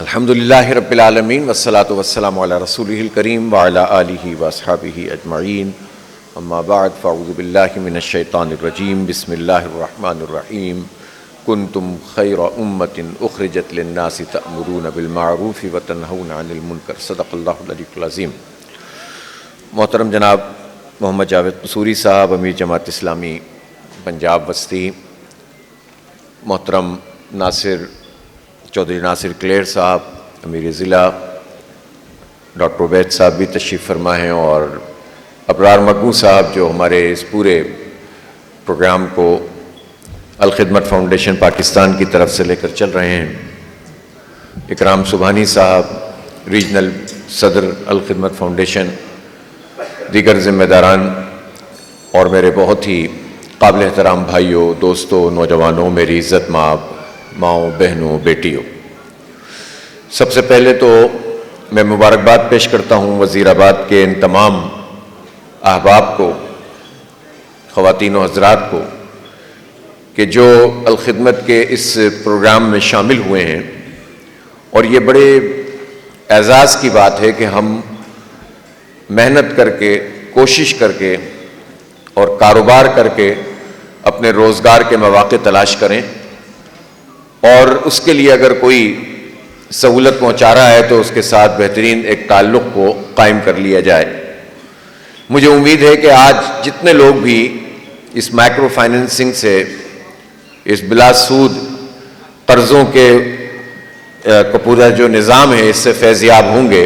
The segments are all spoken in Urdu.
الحمدللہ رب العالمین والصلاة والسلام علی رسولہ الکریم وعلی آلہ واصحابہ اجمعین اما بعد فاعوذ باللہ من الشیطان الرجیم بسم اللہ الرحمن الرحیم کنتم خیر امۃ اخرجت للناس تأمرون بالمعروف وتنہون عن المنکر صدق اللہ العلی العظیم۔ محترم جناب محمد جاوید قصوری صاحب امیر جماعت اسلامی پنجاب وسطی، محترم چودھری ناصر کلیر صاحب امیر ضلع، ڈاکٹر عبید صاحب بھی تشریف فرما ہیں، اور ابرار مقبول صاحب جو ہمارے اس پورے پروگرام کو الخدمت فاؤنڈیشن پاکستان کی طرف سے لے کر چل رہے ہیں، اکرام سبحانی صاحب ریجنل صدر الخدمت فاؤنڈیشن، دیگر ذمہ داران اور میرے بہت ہی قابل احترام بھائیوں، دوستوں، نوجوانوں، میری عزت ماؤں، بہنوں، بیٹیوں، سب سے پہلے تو میں مبارکباد پیش کرتا ہوں وزیر آباد کے ان تمام احباب کو، خواتین و حضرات کو، کہ جو الخدمت کے اس پروگرام میں شامل ہوئے ہیں، اور یہ بڑے اعزاز کی بات ہے کہ ہم محنت کر کے، کوشش کر کے اور کاروبار کر کے اپنے روزگار کے مواقع تلاش کریں، اور اس کے لیے اگر کوئی سہولت پہنچا رہا ہے تو اس کے ساتھ بہترین ایک تعلق کو قائم کر لیا جائے۔ مجھے امید ہے کہ آج جتنے لوگ بھی اس مائکرو فائننسنگ سے، اس بلا سود قرضوں کے پورا جو نظام ہے اس سے فیضیاب ہوں گے،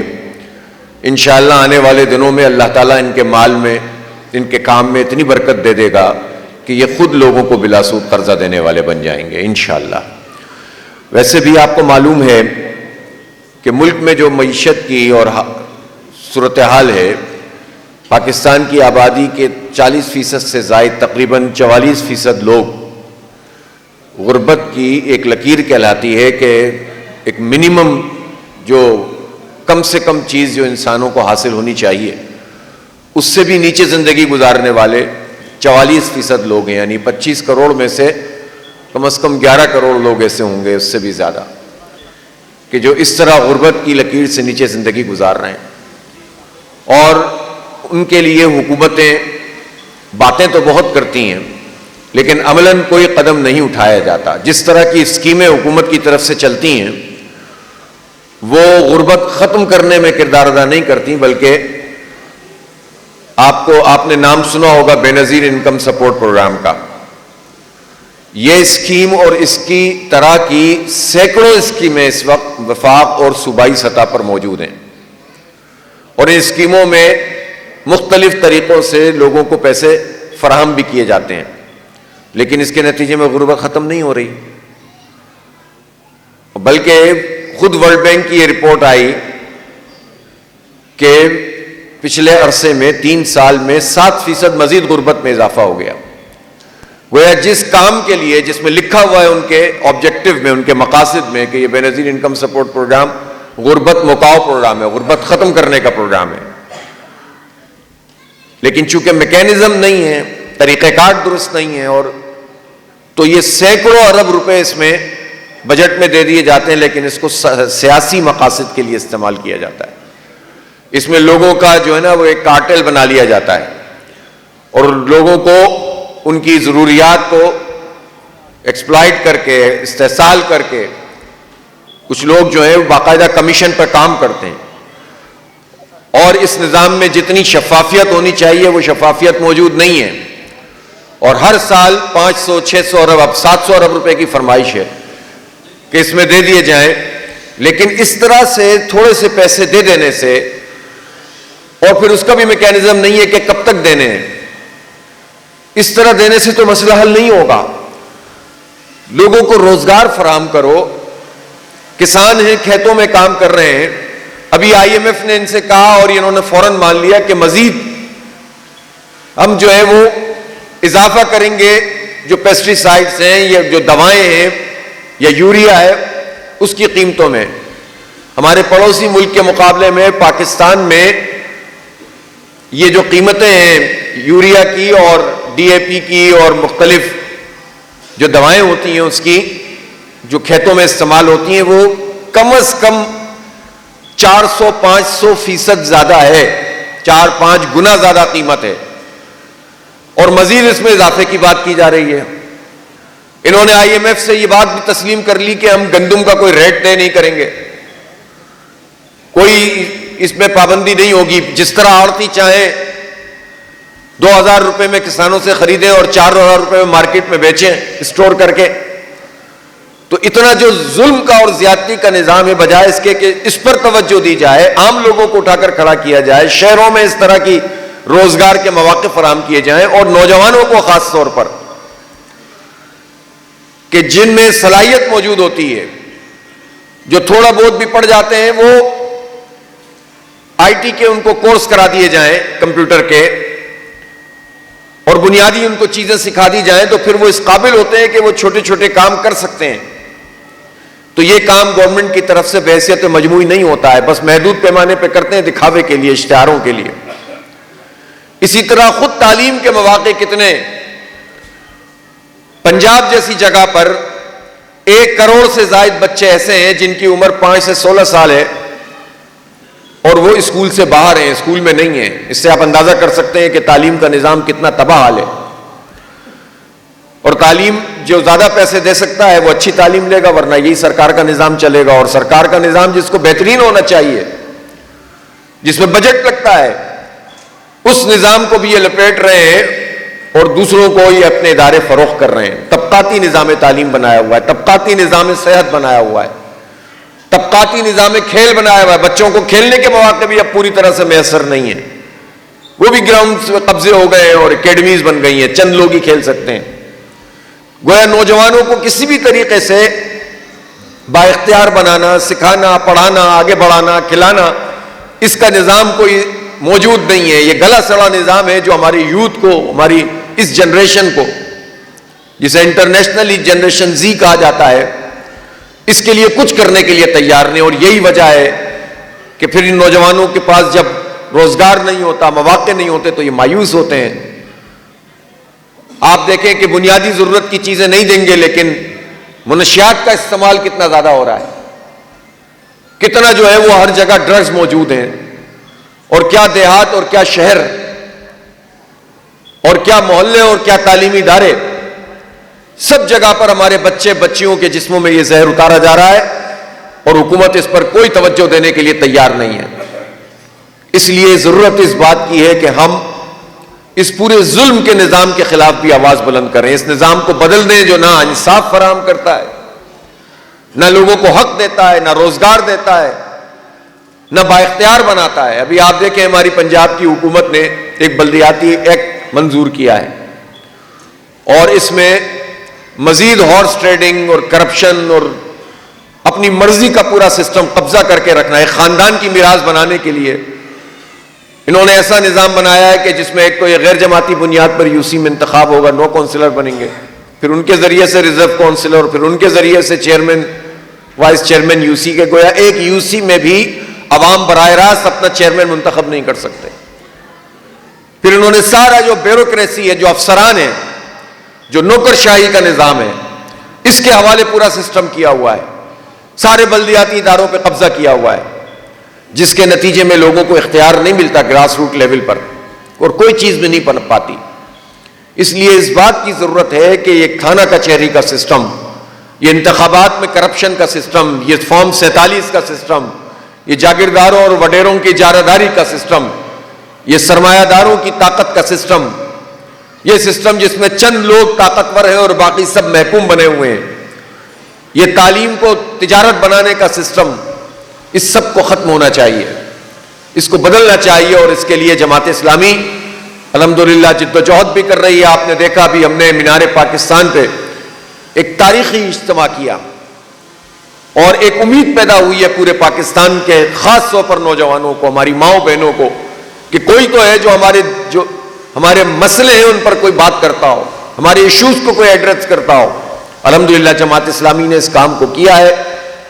انشاءاللہ آنے والے دنوں میں اللہ تعالیٰ ان کے مال میں، ان کے کام میں اتنی برکت دے دے گا کہ یہ خود لوگوں کو بلا سود قرضہ دینے والے بن جائیں گے انشاءاللہ۔ ویسے بھی آپ کو معلوم ہے کہ ملک میں جو معیشت کی اور صورتحال ہے، پاکستان کی آبادی کے 40% سے زائد تقریباً 44% لوگ غربت کی ایک لکیر کہلاتی ہے کہ ایک منیمم جو کم سے کم چیز جو انسانوں کو حاصل ہونی چاہیے اس سے بھی نیچے زندگی گزارنے والے 44% لوگ ہیں، یعنی 25 کروڑ میں سے کم از کم 11 کروڑ لوگ ایسے ہوں گے، اس سے بھی زیادہ، کہ جو اس طرح غربت کی لکیر سے نیچے زندگی گزار رہے ہیں۔ اور ان کے لیے حکومتیں باتیں تو بہت کرتی ہیں لیکن عملاً کوئی قدم نہیں اٹھایا جاتا۔ جس طرح کی اسکیمیں حکومت کی طرف سے چلتی ہیں وہ غربت ختم کرنے میں کردار ادا نہیں کرتی، بلکہ آپ نے نام سنا ہوگا بے نظیر انکم سپورٹ پروگرام کا۔ یہ اسکیم اور اس کی طرح کی سینکڑوں اسکیمیں اس وقت وفاق اور صوبائی سطح پر موجود ہیں، اور ان اسکیموں میں مختلف طریقوں سے لوگوں کو پیسے فراہم بھی کیے جاتے ہیں، لیکن اس کے نتیجے میں غربت ختم نہیں ہو رہی، بلکہ خود ورلڈ بینک کی یہ رپورٹ آئی کہ پچھلے عرصے میں 3 سال میں 7% مزید غربت میں اضافہ ہو گیا۔ گویا جس کام کے لیے، جس میں لکھا ہوا ہے ان کے آبجیکٹو میں، ان کے مقاصد میں کہ یہ بے نظیر انکم سپورٹ پروگرام غربت مکاؤ پروگرام ہے، غربت ختم کرنے کا پروگرام ہے، لیکن چونکہ میکینزم نہیں ہے، طریقہ کار درست نہیں ہے، اور تو یہ سینکڑوں ارب روپے اس میں بجٹ میں دے دیے جاتے ہیں، لیکن اس کو سیاسی مقاصد کے لیے استعمال کیا جاتا ہے۔ اس میں لوگوں کا جو ہے نا وہ ایک کارٹل بنا لیا جاتا ہے، اور لوگوں کو ان کی ضروریات کو ایکسپلائٹ کر کے، استحصال کر کے، کچھ لوگ جو ہے باقاعدہ کمیشن پر کام کرتے ہیں، اور اس نظام میں جتنی شفافیت ہونی چاہیے وہ شفافیت موجود نہیں ہے، اور ہر سال 500 600 ارب، اب 700 ارب روپے کی فرمائش ہے کہ اس میں دے دیے جائیں، لیکن اس طرح سے تھوڑے سے پیسے دے دینے سے، اور پھر اس کا بھی میکینزم نہیں ہے کہ کب تک دینے ہیں، اس طرح دینے سے تو مسئلہ حل نہیں ہوگا۔ لوگوں کو روزگار فراہم کرو، کسان ہیں کھیتوں میں کام کر رہے ہیں، ابھی IMF نے ان سے کہا اور انہوں نے فوراً مان لیا کہ مزید ہم جو ہے وہ اضافہ کریں گے، جو پیسٹی سائڈز ہیں یا جو دوائیں ہیں یا یوریا ہے اس کی قیمتوں میں۔ ہمارے پڑوسی ملک کے مقابلے میں پاکستان میں یہ جو قیمتیں ہیں یوریا کی اور DAP کی اور مختلف جو دوائیں ہوتی ہیں اس کی جو کھیتوں میں استعمال ہوتی ہیں وہ کم از کم 400-500% زیادہ ہے، 4-5 گنا زیادہ قیمت ہے، اور مزید اس میں اضافے کی بات کی جا رہی ہے۔ انہوں نے IMF سے یہ بات بھی تسلیم کر لی کہ ہم گندم کا کوئی ریٹ طے نہیں کریں گے، کوئی اس میں پابندی نہیں ہوگی، جس طرح آڑتی چاہیں 2000 روپے میں کسانوں سے خریدیں اور 4000 روپے میں مارکیٹ میں بیچیں اسٹور کر کے۔ تو اتنا جو ظلم کا اور زیادتی کا نظام ہے، بجائے اس کے کہ اس پر توجہ دی جائے، عام لوگوں کو اٹھا کر کھڑا کیا جائے، شہروں میں اس طرح کی روزگار کے مواقع فراہم کیے جائیں، اور نوجوانوں کو خاص طور پر کہ جن میں صلاحیت موجود ہوتی ہے، جو تھوڑا بہت بھی پڑھ جاتے ہیں، وہ IT کے ان کو کورس کرا دیے جائیں کمپیوٹر کے، اور بنیادی ان کو چیزیں سکھا دی جائیں، تو پھر وہ اس قابل ہوتے ہیں کہ وہ چھوٹے چھوٹے کام کر سکتے ہیں۔ تو یہ کام گورنمنٹ کی طرف سے بحیثیت مجموعی نہیں ہوتا ہے، بس محدود پیمانے پہ کرتے ہیں دکھاوے کے لیے، اشتہاروں کے لیے۔ اسی طرح خود تعلیم کے مواقع کتنے، پنجاب جیسی جگہ پر 1 کروڑ سے زائد بچے ایسے ہیں جن کی عمر 5 سے 16 سال ہے، اور وہ اسکول سے باہر ہیں، اسکول میں نہیں ہیں۔ اس سے آپ اندازہ کر سکتے ہیں کہ تعلیم کا نظام کتنا تباہ حال ہے۔ اور تعلیم جو زیادہ پیسے دے سکتا ہے وہ اچھی تعلیم لے گا، ورنہ یہی سرکار کا نظام چلے گا، اور سرکار کا نظام جس کو بہترین ہونا چاہیے، جس میں بجٹ لگتا ہے، اس نظام کو بھی یہ لپیٹ رہے ہیں اور دوسروں کو یہ اپنے ادارے فروخت کر رہے ہیں۔ طبقاتی نظام تعلیم بنایا ہوا ہے، طبقاتی نظام صحت بنایا ہوا ہے، طبقاتی نظام کھیل بنایا ہوا ہے۔ بچوں کو کھیلنے کے مواقع بھی اب پوری طرح سے میسر نہیں ہیں، وہ بھی گراؤنڈ قبضے ہو گئے ہیں اور اکیڈمیز بن گئی ہیں، چند لوگ ہی کھیل سکتے ہیں۔ گویا نوجوانوں کو کسی بھی طریقے سے بااختیار بنانا، سکھانا، پڑھانا، آگے بڑھانا، کھلانا، اس کا نظام کوئی موجود نہیں ہے۔ یہ گلا سڑا نظام ہے جو ہماری یوتھ کو، ہماری اس جنریشن کو، جسے انٹرنیشنلی جنریشن زی کہا جاتا ہے، اس کے لیے کچھ کرنے کے لیے تیار نہیں۔ اور یہی وجہ ہے کہ پھر ان نوجوانوں کے پاس جب روزگار نہیں ہوتا، مواقع نہیں ہوتے، تو یہ مایوس ہوتے ہیں۔ آپ دیکھیں کہ بنیادی ضرورت کی چیزیں نہیں دیں گے، لیکن منشیات کا استعمال کتنا زیادہ ہو رہا ہے، کتنا جو ہے وہ ہر جگہ ڈرگز موجود ہیں، اور کیا دیہات اور کیا شہر اور کیا محلے اور کیا تعلیمی ادارے، سب جگہ پر ہمارے بچے بچیوں کے جسموں میں یہ زہر اتارا جا رہا ہے، اور حکومت اس پر کوئی توجہ دینے کے لیے تیار نہیں ہے۔ اس لیے ضرورت اس بات کی ہے کہ ہم اس پورے ظلم کے نظام کے خلاف بھی آواز بلند کریں، اس نظام کو بدل دیں جو نہ انصاف فراہم کرتا ہے، نہ لوگوں کو حق دیتا ہے، نہ روزگار دیتا ہے، نہ بااختیار بناتا ہے۔ ابھی آپ دیکھیں ہماری پنجاب کی حکومت نے ایک بلدیاتی ایکٹ منظور کیا ہے، اور اس میں مزید ہارس ٹریڈنگ اور کرپشن اور اپنی مرضی کا پورا سسٹم قبضہ کر کے رکھنا ہے، خاندان کی میراث بنانے کے لیے انہوں نے ایسا نظام بنایا ہے کہ جس میں ایک تو یہ غیر جماعتی بنیاد پر UC میں انتخاب ہوگا، 9 کونسلر بنیں گے، پھر ان کے ذریعے سے ریزرو کونسلر، پھر ان کے ذریعے سے چیئرمین، وائس چیئرمین UC کے۔ گویا ایک UC میں بھی عوام براہ راست اپنا چیئرمین منتخب نہیں کر سکتے۔ پھر انہوں نے سارا جو بیوروکریسی ہے، جو افسران ہیں، جو نوکر شاہی کا نظام ہے، اس کے حوالے پورا سسٹم کیا ہوا ہے، سارے بلدیاتی اداروں پہ قبضہ کیا ہوا ہے، جس کے نتیجے میں لوگوں کو اختیار نہیں ملتا گراس روٹ لیول پر، اور کوئی چیز بھی نہیں پنپ پاتی۔ اس لیے اس بات کی ضرورت ہے کہ یہ تھانہ کچہری کا سسٹم، یہ انتخابات میں کرپشن کا سسٹم، یہ فارم 47 کا سسٹم، یہ جاگیرداروں اور وڈیروں کی اجارہ کا سسٹم، یہ سرمایہ داروں کی طاقت کا سسٹم، یہ سسٹم جس میں چند لوگ طاقتور ہیں اور باقی سب محکوم بنے ہوئے ہیں، یہ تعلیم کو تجارت بنانے کا سسٹم، اس سب کو ختم ہونا چاہیے، اس کو بدلنا چاہیے۔ اور اس کے لیے جماعت اسلامی الحمدللہ جدوجہد بھی کر رہی ہے۔ آپ نے دیکھا بھی، ہم نے مینار پاکستان پہ ایک تاریخی اجتماع کیا، اور ایک امید پیدا ہوئی ہے پورے پاکستان کے خاص طور پر نوجوانوں کو، ہماری ماؤں بہنوں کو، کہ کوئی تو ہے جو ہمارے مسئلے ہیں ان پر کوئی بات کرتا ہو، ہمارے ایشوز کو کوئی ایڈریس کرتا ہو۔ الحمدللہ جماعت اسلامی نے اس کام کو کیا ہے۔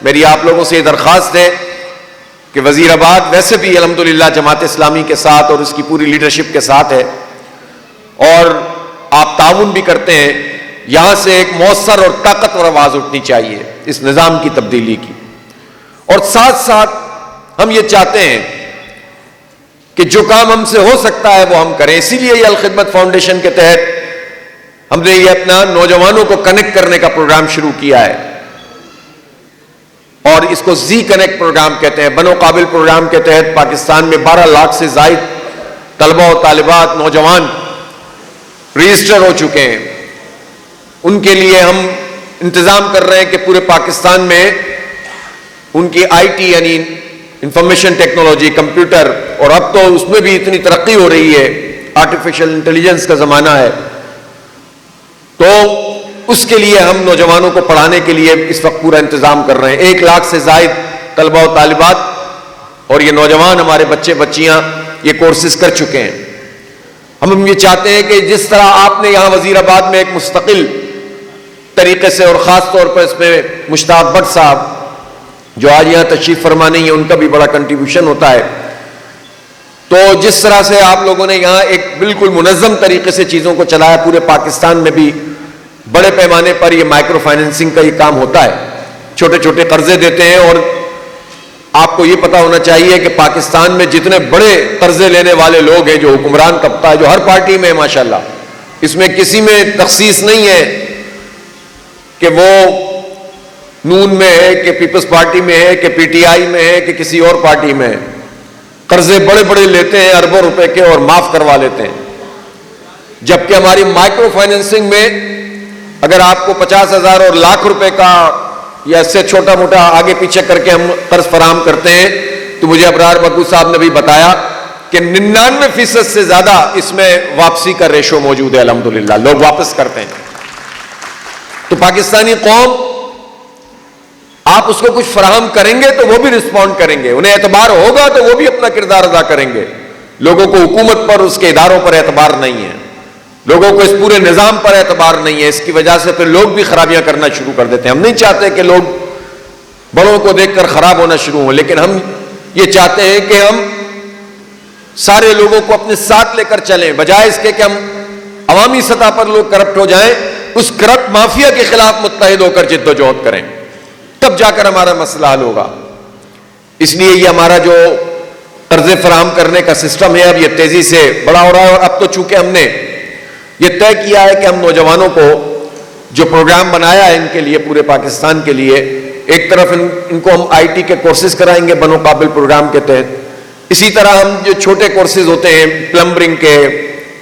میری آپ لوگوں سے یہ درخواست ہے کہ وزیر آباد ویسے بھی الحمدللہ جماعت اسلامی کے ساتھ اور اس کی پوری لیڈرشپ کے ساتھ ہے، اور آپ تعاون بھی کرتے ہیں، یہاں سے ایک مؤثر اور طاقتور آواز اٹھنی چاہیے اس نظام کی تبدیلی کی۔ اور ساتھ ساتھ ہم یہ چاہتے ہیں کہ جو کام ہم سے ہو سکتا ہے وہ ہم کریں. اسی لیے یہ الخدمت فاؤنڈیشن کے تحت ہم نے یہ اپنا نوجوانوں کو کنیکٹ کرنے کا پروگرام شروع کیا ہے, اور اس کو زی کنیکٹ پروگرام کہتے ہیں. بنو قابل پروگرام کے تحت پاکستان میں 12 لاکھ سے زائد طلبہ و طالبات, نوجوان رجسٹر ہو چکے ہیں. ان کے لیے ہم انتظام کر رہے ہیں کہ پورے پاکستان میں ان کی آئی ٹی یعنی انفارمیشن ٹیکنالوجی, کمپیوٹر, اور اب تو اس میں بھی اتنی ترقی ہو رہی ہے, آرٹیفیشل انٹیلیجنس کا زمانہ ہے, تو اس کے لیے ہم نوجوانوں کو پڑھانے کے لیے اس وقت پورا انتظام کر رہے ہیں. 1 لاکھ سے زائد طلبہ و طالبات اور یہ نوجوان ہمارے بچے بچیاں یہ کورسز کر چکے ہیں. ہم یہ چاہتے ہیں کہ جس طرح آپ نے یہاں وزیر آباد میں ایک مستقل طریقے سے, اور خاص طور پر اس میں مشتاق بٹ صاحب جو آج یہاں تشریف فرما نہیں ہے, ان کا بھی بڑا کنٹریبیوشن ہوتا ہے, تو جس طرح سے آپ لوگوں نے یہاں ایک بالکل منظم طریقے سے چیزوں کو چلایا, پورے پاکستان میں بھی بڑے پیمانے پر یہ مائکرو فائنینسنگ کا یہ کام ہوتا ہے. چھوٹے چھوٹے قرضے دیتے ہیں, اور آپ کو یہ پتا ہونا چاہیے کہ پاکستان میں جتنے بڑے قرضے لینے والے لوگ ہیں, جو حکمران طبقہ ہے, جو ہر پارٹی میں ہے ماشاءاللہ, اس میں کسی میں تخصیص نہیں ہے کہ وہ نون میں ہے, کہ پیپلز پارٹی میں ہے, کہ پی ٹی آئی میں ہے, کہ کسی اور پارٹی میں ہے. قرضے بڑے بڑے لیتے ہیں اربوں روپے کے, اور معاف کروا لیتے ہیں. جبکہ ہماری مائکرو فائنینسنگ میں اگر آپ کو 50,000 اور لاکھ روپے کا یا اس سے چھوٹا موٹا آگے پیچھے کر کے ہم قرض فراہم کرتے ہیں, تو مجھے ابرار مکو صاحب نے بھی بتایا کہ 99% سے زیادہ اس میں واپسی کا ریشو موجود ہے. الحمدللہ لوگ واپس کرتے ہیں. تو پاکستانی قوم, آپ اس کو کچھ فراہم کریں گے تو وہ بھی رسپونڈ کریں گے, انہیں اعتبار ہوگا تو وہ بھی اپنا کردار ادا کریں گے. لوگوں کو حکومت پر, اس کے اداروں پر اعتبار نہیں ہے, لوگوں کو اس پورے نظام پر اعتبار نہیں ہے. اس کی وجہ سے پھر لوگ بھی خرابیاں کرنا شروع کر دیتے ہیں. ہم نہیں چاہتے کہ لوگ بڑوں کو دیکھ کر خراب ہونا شروع ہوں, لیکن ہم یہ چاہتے ہیں کہ ہم سارے لوگوں کو اپنے ساتھ لے کر چلیں, بجائے اس کے کہ ہم عوامی سطح پر لوگ کرپٹ ہو جائیں. اس کرپٹ مافیا کے خلاف متحد ہو کر جد و جہد کریں, تب جا کر ہمارا مسئلہ حل ہوگا. اس لیے یہ ہمارا جو قرضے فراہم کرنے کا سسٹم ہے, اب یہ تیزی سے بڑا ہو رہا ہے. اور اب تو چونکہ ہم نے یہ طے کیا ہے کہ ہم نوجوانوں کو جو پروگرام بنایا ہے ان کے لیے, پورے پاکستان کے لیے, ایک طرف ان کو ہم آئی ٹی کے کورسز کرائیں گے بنو قابل پروگرام کے تحت. اسی طرح ہم جو چھوٹے کورسز ہوتے ہیں پلمبرنگ کے,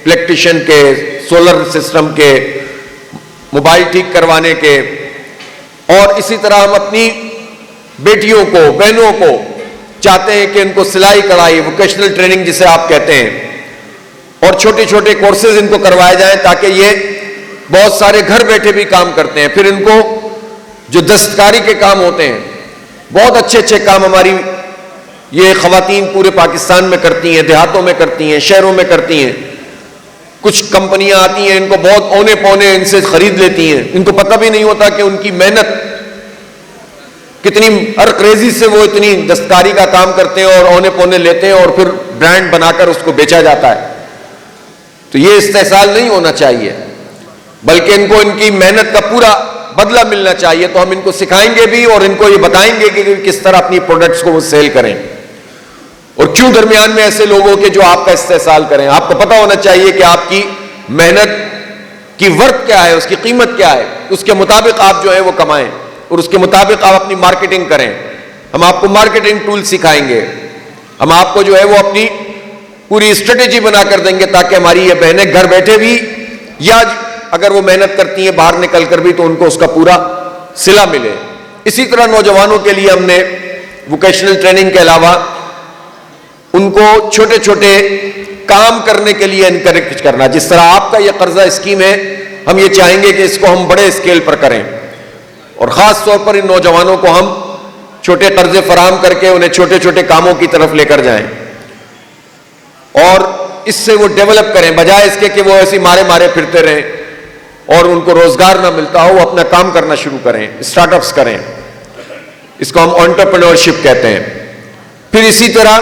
الیکٹریشین کے, سولر سسٹم کے, موبائل ٹھیک کروانے کے, اور اسی طرح ہم اپنی بیٹیوں کو, بہنوں کو چاہتے ہیں کہ ان کو سلائی کڑھائی, ووکیشنل ٹریننگ جسے آپ کہتے ہیں, اور چھوٹے چھوٹے کورسز ان کو کروائے جائیں, تاکہ یہ بہت سارے گھر بیٹھے بھی کام کرتے ہیں. پھر ان کو جو دستکاری کے کام ہوتے ہیں, بہت اچھے اچھے کام ہماری یہ خواتین پورے پاکستان میں کرتی ہیں, دیہاتوں میں کرتی ہیں, شہروں میں کرتی ہیں. کچھ کمپنیاں آتی ہیں, ان کو بہت اونے پونے ان سے خرید لیتی ہیں, ان کو پتہ بھی نہیں ہوتا کہ ان کی محنت کتنی ارکریزی سے وہ اتنی دستکاری کا کام کرتے ہیں اور اونے پونے لیتے ہیں, اور پھر برانڈ بنا کر اس کو بیچا جاتا ہے. تو یہ استحصال نہیں ہونا چاہیے, بلکہ ان کو ان کی محنت کا پورا بدلہ ملنا چاہیے. تو ہم ان کو سکھائیں گے بھی, اور ان کو یہ بتائیں گے کہ کس طرح اپنی پروڈکٹس کو وہ سیل کریں, اور کیوں درمیان میں ایسے لوگوں کے جو آپ کا استحصال کریں. آپ کو پتا ہونا چاہیے کہ آپ کی محنت کی ورتھ کیا ہے, اس کی قیمت کیا ہے, اس کے مطابق آپ جو ہے وہ کمائیں, اور اس کے مطابق آپ اپنی مارکیٹنگ کریں. ہم آپ کو مارکیٹنگ ٹول سکھائیں گے, ہم آپ کو جو ہے وہ اپنی پوری اسٹریٹجی بنا کر دیں گے, تاکہ ہماری یہ بہنیں گھر بیٹھے بھی, یا اگر وہ محنت کرتی ہیں باہر نکل کر بھی, تو ان کو اس کا پورا صلہ ملے. اسی طرح نوجوانوں کے لیے ہم نے ووکیشنل ٹریننگ کے علاوہ ان کو چھوٹے چھوٹے کام کرنے کے لیے انکریج کرنا. جس طرح آپ کا یہ قرضہ اسکیم ہے, ہم یہ چاہیں گے کہ اس کو ہم بڑے اسکیل پر کریں, اور خاص طور پر ان نوجوانوں کو ہم چھوٹے قرضے فراہم کر کے انہیں چھوٹے چھوٹے کاموں کی طرف لے کر جائیں, اور اس سے وہ ڈیولپ کریں, بجائے اس کے کہ وہ ایسی مارے مارے پھرتے رہیں اور ان کو روزگار نہ ملتا ہو. وہ اپنا کام کرنا شروع کریں, اسٹارٹ اپس کریں, اس کو ہم انٹرپرینورشپ کہتے ہیں. پھر اسی طرح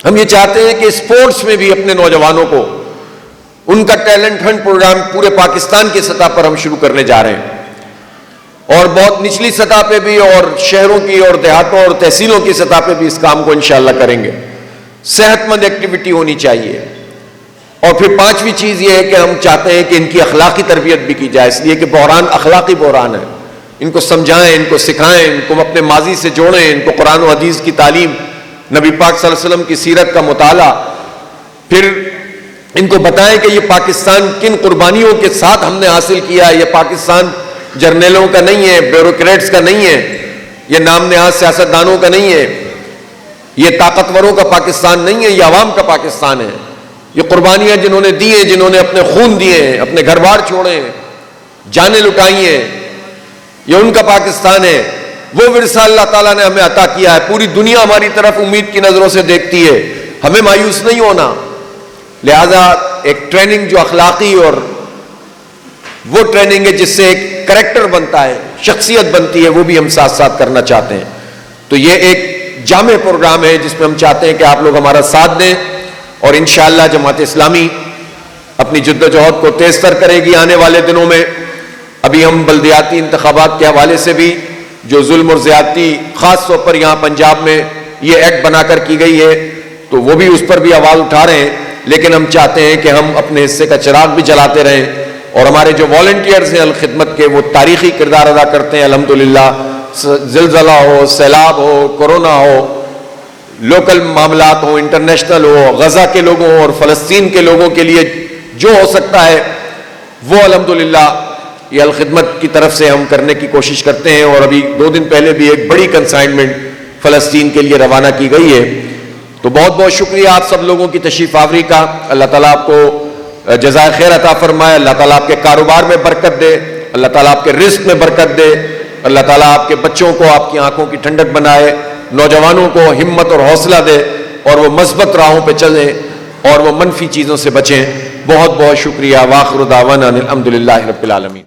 ہم یہ چاہتے ہیں کہ اسپورٹس میں بھی اپنے نوجوانوں کو ان کا ٹیلنٹ ہنٹ پروگرام پورے پاکستان کی سطح پر ہم شروع کرنے جا رہے ہیں. اور بہت نچلی سطح پہ بھی اور شہروں کی اور دیہاتوں اور تحصیلوں کی سطح پہ بھی اس کام کو انشاءاللہ کریں گے. صحت مند ایکٹیویٹی ہونی چاہیے. اور پھر پانچویں چیز یہ ہے کہ ہم چاہتے ہیں کہ ان کی اخلاقی تربیت بھی کی جائے، اس لیے کہ بحران اخلاقی بحران ہے. ان کو سمجھائیں، ان کو سکھائیں، ان کو اپنے ماضی سے جوڑیں، ان کو قرآن و حدیث کی تعلیم، نبی پاک صلی اللہ علیہ وسلم کی سیرت کا مطالعہ. پھر ان کو بتائیں کہ یہ پاکستان کن قربانیوں کے ساتھ ہم نے حاصل کیا ہے. یہ پاکستان جرنیلوں کا نہیں ہے، بیوروکریٹس کا نہیں ہے، یہ نام نہاد سیاستدانوں کا نہیں ہے، یہ طاقتوروں کا پاکستان نہیں ہے، یہ عوام کا پاکستان ہے. یہ قربانیاں جنہوں نے دی ہیں، جنہوں نے اپنے خون دیے ہیں، اپنے گھر بار چھوڑے ہیں، جانیں لٹائی ہیں، یہ ان کا پاکستان ہے. وہ ورثہ اللہ تعالیٰ نے ہمیں عطا کیا ہے. پوری دنیا ہماری طرف امید کی نظروں سے دیکھتی ہے. ہمیں مایوس نہیں ہونا. لہذا ایک ٹریننگ جو اخلاقی اور وہ ٹریننگ ہے جس سے ایک کریکٹر بنتا ہے، شخصیت بنتی ہے، وہ بھی ہم ساتھ ساتھ کرنا چاہتے ہیں. تو یہ ایک جامع پروگرام ہے جس میں ہم چاہتے ہیں کہ آپ لوگ ہمارا ساتھ دیں، اور انشاءاللہ جماعت اسلامی اپنی جد و جہد کو تیز تر کرے گی آنے والے دنوں میں. ابھی ہم بلدیاتی انتخابات کے حوالے سے بھی جو ظلم اور زیادتی خاص طور پر یہاں پنجاب میں یہ ایکٹ بنا کر کی گئی ہے، تو وہ بھی اس پر بھی آواز اٹھا رہے ہیں. لیکن ہم چاہتے ہیں کہ ہم اپنے حصے کا چراغ بھی جلاتے رہیں، اور ہمارے جو والنٹیئرز ہیں الخدمت کے، وہ تاریخی کردار ادا کرتے ہیں الحمدللہ. زلزلہ ہو، سیلاب ہو، کورونا ہو، لوکل معاملات ہوں، انٹرنیشنل ہو، غزہ کے لوگوں اور فلسطین کے لوگوں کے لیے جو ہو سکتا ہے وہ الحمدللہ یہ الخدمت کی طرف سے ہم کرنے کی کوشش کرتے ہیں. اور ابھی 2 دن پہلے بھی ایک بڑی کنسائنمنٹ فلسطین کے لیے روانہ کی گئی ہے. تو بہت بہت شکریہ آپ سب لوگوں کی تشریف آوری کا. اللہ تعالیٰ آپ کو جزائے خیر عطا فرمائے. اللہ تعالیٰ آپ کے کاروبار میں برکت دے. اللہ تعالیٰ آپ کے رزق میں برکت دے. اللہ تعالیٰ آپ کے بچوں کو آپ کی آنکھوں کی ٹھنڈک بنائے. نوجوانوں کو ہمت اور حوصلہ دے، اور وہ مثبت راہوں پہ چلیں اور وہ منفی چیزوں سے بچیں. بہت بہت شکریہ. وآخر دعوانا الحمدللہ رب العالمین.